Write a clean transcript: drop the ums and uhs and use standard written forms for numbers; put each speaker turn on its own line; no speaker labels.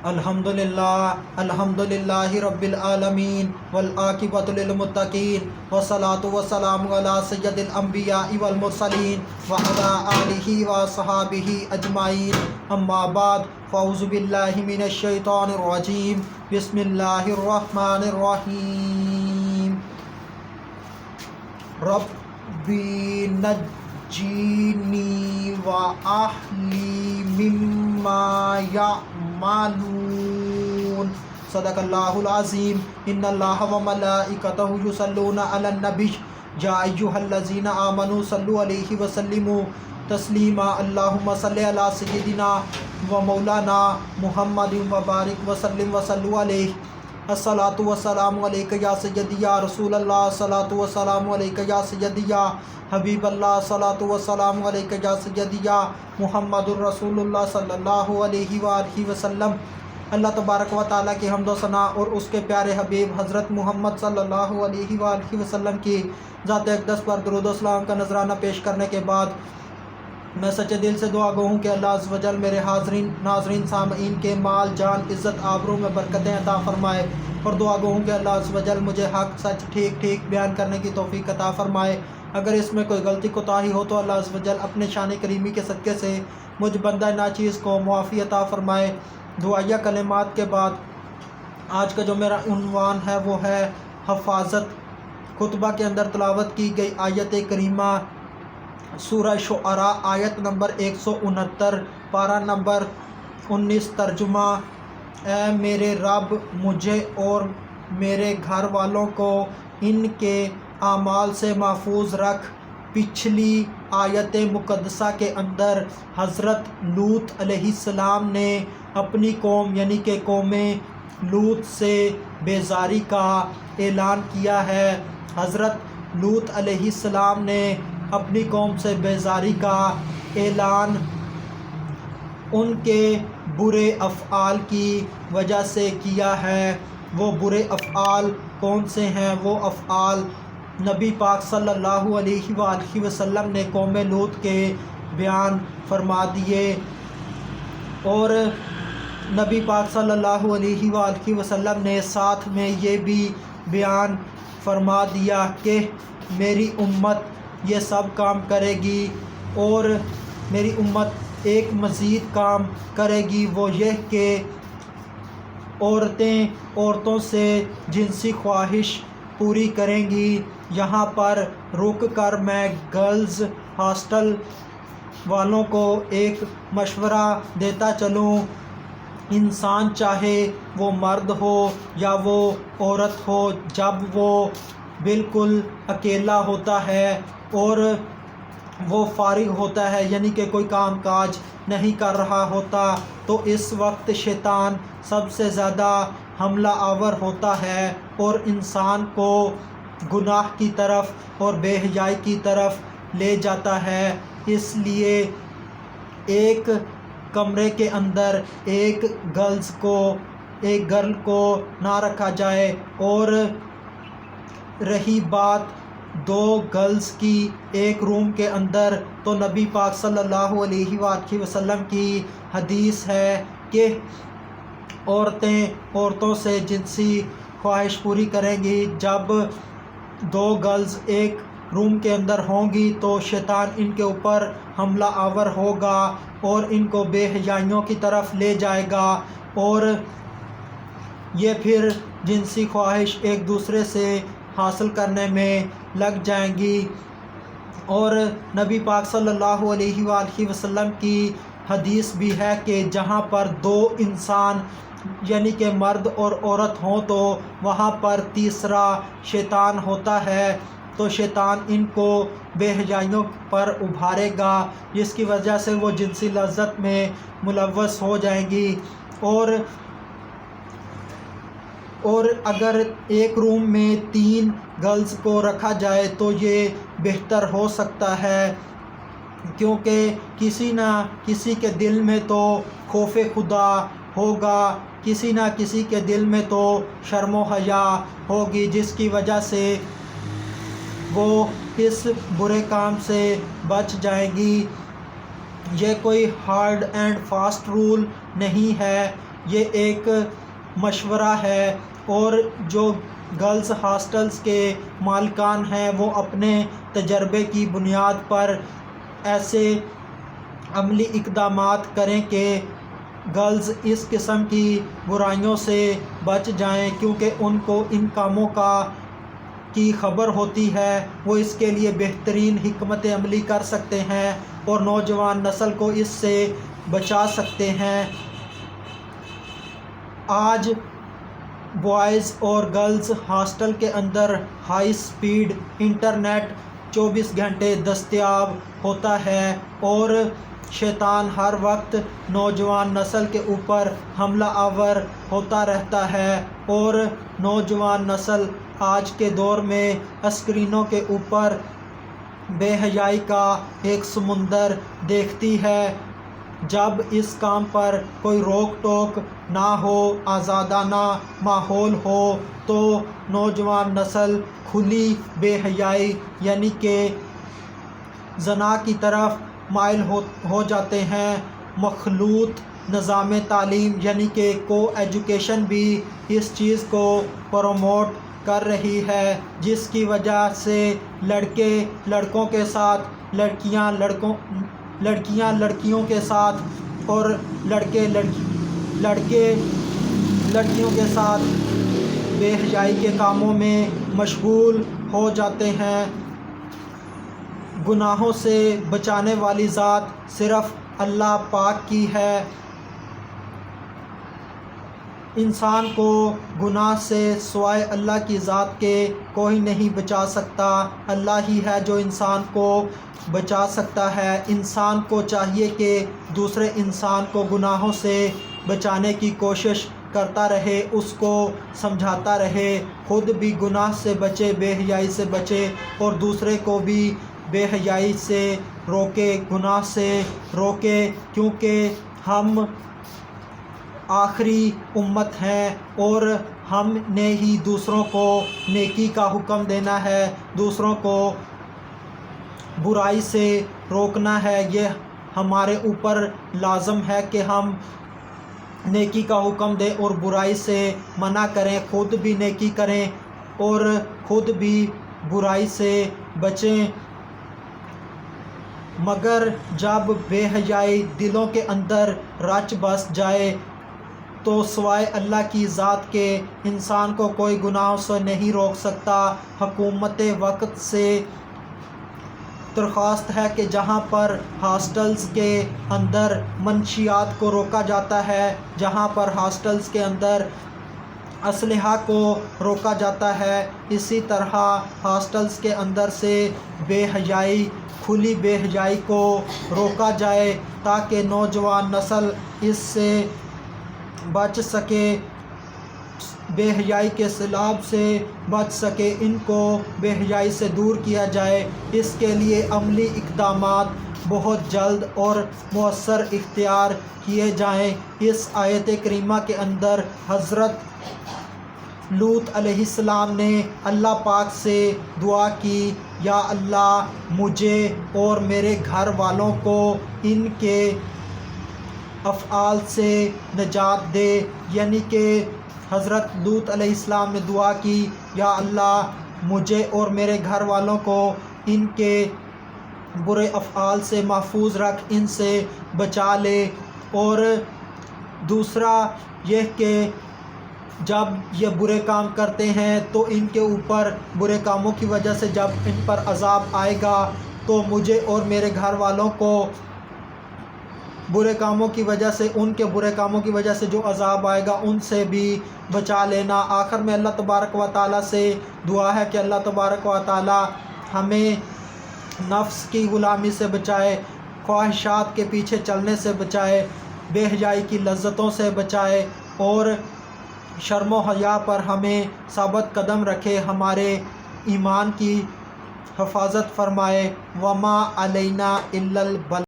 الحمدللہ رب العالمین والعاقبۃ للمتقین والصلاۃ والسلام علی سید الانبیاء والمرسلین وعلی آلہ وصحابہ اجمعین، اما بعد فاعوذ باللہ من الشیطان الرجیم، بسم اللہ الرحمن الرحیم۔ ربی نجینی وأہلی مما یعملون۔ صدق اللہ العظیم۔ ان اللہ وملائکتہ یصلون علی النبی یا ایھا الذین آمنوا صلوا علیہ وسلموا تسلیما۔ اللہم صلی علی سیدنا و مولانا محمد وبارک وسلم وصلوا علیہ۔ الصلاۃ والسلام علیک یا سیدی یا رسول اللہ، الصلاۃ والسلام علیک یا سیدی یا حبیب اللہ، الصلاۃ والسلام علیک یا سیدی یا محمد الرسول اللہ صلی اللہ علیہ وآلہ وسلم۔ اللہ تبارک و تعالیٰ کی حمد و ثنا اور اس کے پیارے حبیب حضرت محمد صلی اللہ علیہ وآلہ وسلم کی ذات اقدس پر درود و سلام کا نذرانہ پیش کرنے کے بعد میں سچے دل سے دعا گو ہوں کہ اللہ عز و جل میرے حاضرین ناظرین سامعین کے مال جان عزت آبرو میں برکتیں عطا فرمائے، اور دعا گو ہوں کہ اللہ عز و جل مجھے حق سچ ٹھیک بیان کرنے کی توفیق عطا فرمائے۔ اگر اس میں کوئی غلطی کوتاہی ہو تو اللہ عز و جل اپنے شان کریمی کے صدقے سے مجھ بندہ ناچیز کو معافی عطا فرمائے۔ دعائیہ کلمات کے بعد آج کا جو میرا عنوان ہے وہ ہے حفاظت۔ خطبہ کے اندر تلاوت کی گئی آیت کریمہ سورہ شعراء آیت نمبر 169، پارہ نمبر 19، ترجمہ: اے میرے رب، مجھے اور میرے گھر والوں کو ان کے اعمال سے محفوظ رکھ۔ پچھلی آیت مقدسہ کے اندر حضرت لوط علیہ السلام نے اپنی قوم یعنی کہ قوم لوط سے بیزاری کا اعلان کیا ہے۔ حضرت لوط علیہ السلام نے اپنی قوم سے بیزاری کا اعلان ان کے برے افعال کی وجہ سے کیا ہے۔ وہ برے افعال کون سے ہیں؟ وہ افعال نبی پاک صلی اللہ علیہ وآلہ وسلم نے قوم لوط کے بیان فرما دیے، اور نبی پاک صلی اللہ علیہ وآلہ وسلم نے ساتھ میں یہ بھی بیان فرما دیا کہ میری امت یہ سب کام کرے گی، اور میری امت ایک مزید کام کرے گی، وہ یہ کہ عورتوں سے جنسی خواہش پوری کریں گی۔ یہاں پر رک کر میں گرلز ہاسٹل والوں کو ایک مشورہ دیتا چلوں، انسان چاہے وہ مرد ہو یا وہ عورت ہو، جب وہ بالکل اکیلا ہوتا ہے اور وہ فارغ ہوتا ہے یعنی کہ کوئی کام کاج نہیں کر رہا ہوتا، تو اس وقت شیطان سب سے زیادہ حملہ آور ہوتا ہے اور انسان کو گناہ کی طرف اور بے حیائی کی طرف لے جاتا ہے۔ اس لیے ایک کمرے کے اندر ایک گرل کو نہ رکھا جائے، اور رہی بات دو گرلز کی ایک روم کے اندر، تو نبی پاک صلی اللہ علیہ وآلہ وسلم کی حدیث ہے کہ عورتوں سے جنسی خواہش پوری کریں گی۔ جب دو گرلز ایک روم کے اندر ہوں گی تو شیطان ان کے اوپر حملہ آور ہوگا اور ان کو بے حیائیوں کی طرف لے جائے گا، اور یہ پھر جنسی خواہش ایک دوسرے سے حاصل کرنے میں لگ جائیں گی۔ اور نبی پاک صلی اللہ علیہ وآلہ وسلم کی حدیث بھی ہے کہ جہاں پر دو انسان یعنی کہ مرد اور عورت ہوں تو وہاں پر تیسرا شیطان ہوتا ہے، تو شیطان ان کو بے حیائیوں پر ابھارے گا، جس کی وجہ سے وہ جنسی لذت میں ملوث ہو جائیں گی۔ اور اگر ایک روم میں 3 گرلز کو رکھا جائے تو یہ بہتر ہو سکتا ہے، کیونکہ کسی نہ کسی کے دل میں تو خوف خدا ہوگا، کسی نہ کسی کے دل میں تو شرم و حیا ہوگی، جس کی وجہ سے وہ اس برے کام سے بچ جائیں گی۔ یہ کوئی ہارڈ اینڈ فاسٹ رول نہیں ہے، یہ ایک مشورہ ہے۔ اور جو گرلز ہاسٹلز کے مالکان ہیں وہ اپنے تجربے کی بنیاد پر ایسے عملی اقدامات کریں کہ گرلز اس قسم کی برائیوں سے بچ جائیں، کیونکہ ان کو ان کاموں کی خبر ہوتی ہے، وہ اس کے لیے بہترین حکمت عملی کر سکتے ہیں اور نوجوان نسل کو اس سے بچا سکتے ہیں۔ آج بوائز اور گرلز ہاسٹل کے اندر ہائی سپیڈ انٹرنیٹ 24 گھنٹے دستیاب ہوتا ہے اور شیطان ہر وقت نوجوان نسل کے اوپر حملہ آور ہوتا رہتا ہے، اور نوجوان نسل آج کے دور میں اسکرینوں کے اوپر بے حیائی کا ایک سمندر دیکھتی ہے۔ جب اس کام پر کوئی روک ٹوک نہ ہو، آزادانہ ماحول ہو، تو نوجوان نسل کھلی بے حیائی یعنی کہ زنا کی طرف مائل ہو جاتے ہیں۔ مخلوط نظام تعلیم یعنی کہ کو ایجوکیشن بھی اس چیز کو پروموٹ کر رہی ہے، جس کی وجہ سے لڑکے لڑکوں کے ساتھ، لڑکیاں لڑکیوں کے ساتھ اور لڑکے لڑکیوں کے ساتھ بے حیائی کے کاموں میں مشغول ہو جاتے ہیں۔ گناہوں سے بچانے والی ذات صرف اللہ پاک کی ہے۔ انسان کو گناہ سے سوائے اللہ کی ذات کے کوئی نہیں بچا سکتا، اللہ ہی ہے جو انسان کو بچا سکتا ہے۔ انسان کو چاہیے کہ دوسرے انسان کو گناہوں سے بچانے کی کوشش کرتا رہے، اس کو سمجھاتا رہے، خود بھی گناہ سے بچے، بے حیائی سے بچے، اور دوسرے کو بھی بے حیائی سے روکے، گناہ سے روکے، کیونکہ ہم آخری امت ہیں اور ہم نے ہی دوسروں کو نیکی کا حکم دینا ہے، دوسروں کو برائی سے روکنا ہے۔ یہ ہمارے اوپر لازم ہے کہ ہم نیکی کا حکم دیں اور برائی سے منع کریں، خود بھی نیکی کریں اور خود بھی برائی سے بچیں۔ مگر جب بے حیائی دلوں کے اندر رچ بس جائے تو سوائے اللہ کی ذات کے انسان کو کوئی گناہوں سے نہیں روک سکتا۔ حکومت وقت سے درخواست ہے کہ جہاں پر ہاسٹلز کے اندر منشیات کو روکا جاتا ہے، جہاں پر ہاسٹلز کے اندر اسلحہ کو روکا جاتا ہے، اسی طرح ہاسٹلز کے اندر سے بے حیائی، کھلی بے حیائی کو روکا جائے تاکہ نوجوان نسل اس سے بچ سکے، بے حیائی کے سیلاب سے بچ سکے، ان کو بے حیائی سے دور کیا جائے۔ اس کے لیے عملی اقدامات بہت جلد اور مؤثر اختیار کیے جائیں۔ اس آیت کریمہ کے اندر حضرت لوط علیہ السلام نے اللہ پاک سے دعا کی، یا اللہ مجھے اور میرے گھر والوں کو ان کے افعال سے نجات دے، یعنی کہ حضرت لوط علیہ السلام نے دعا کی، یا اللہ مجھے اور میرے گھر والوں کو ان کے برے افعال سے محفوظ رکھ، ان سے بچا لے۔ اور دوسرا یہ کہ جب یہ برے کام کرتے ہیں تو ان کے اوپر برے کاموں کی وجہ سے جب ان پر عذاب آئے گا تو مجھے اور میرے گھر والوں کو برے کاموں کی وجہ سے، ان کے برے کاموں کی وجہ سے جو عذاب آئے گا ان سے بھی بچا لینا۔ آخر میں اللہ تبارک و تعالیٰ سے دعا ہے کہ اللہ تبارک و تعالیٰ ہمیں نفس کی غلامی سے بچائے، خواہشات کے پیچھے چلنے سے بچائے، بے حیائی کی لذتوں سے بچائے، اور شرم و حیا پر ہمیں ثابت قدم رکھے، ہمارے ایمان کی حفاظت فرمائے۔ وما علینا الا البلاغ۔